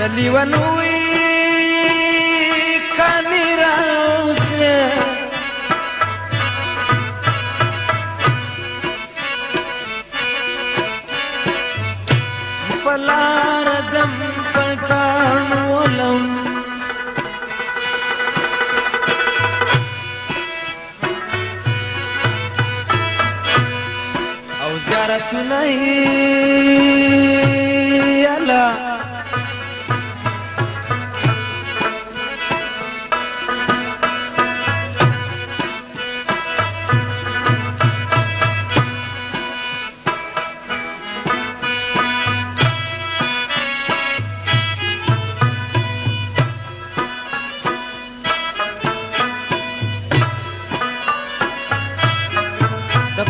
لیونوی کانی راوزه پلار دم پکان ولم او زیارت نہیں اللہ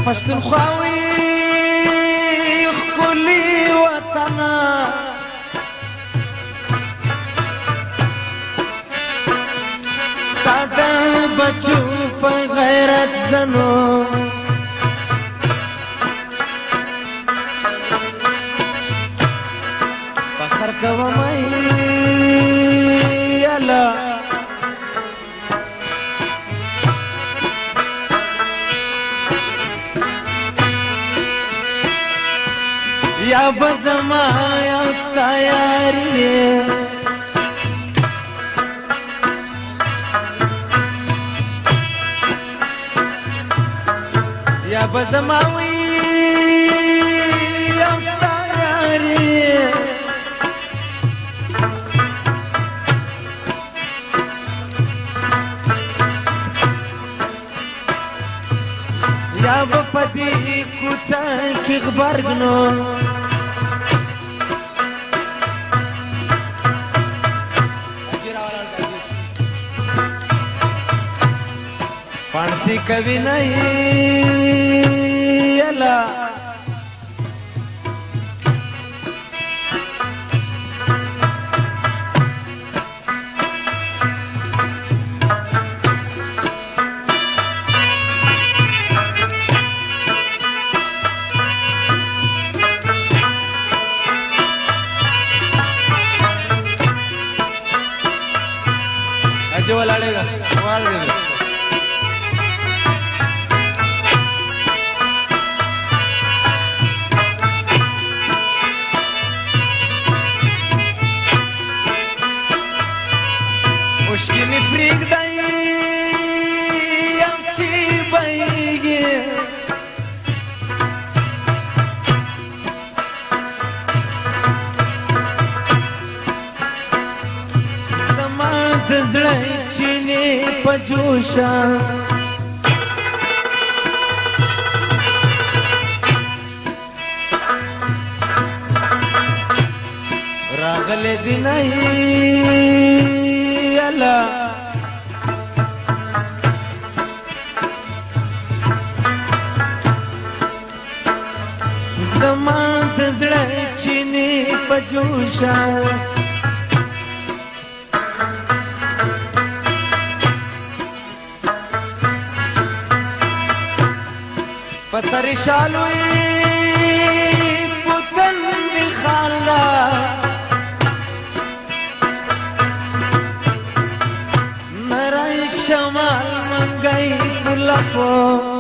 پښتونخواوي ښکلي وطنه تا د بچو په غیرت زنو فخر کوم یالا یا بزما یا ستا یاری یا بزما وی یا ستا یاری یا بپدی کوتا کی غبرگنو فانسی کبھی نہیں اللہ اجو لڑے گا سوال دے دے مشکل پریگ دائی امچی بائیگی زمان دزڑائی چینی پجوشا راغل دینائی اللہ زمان دزڑا چینی پجوشا پتر شالوی پتن خالا شمال منگئی گلپو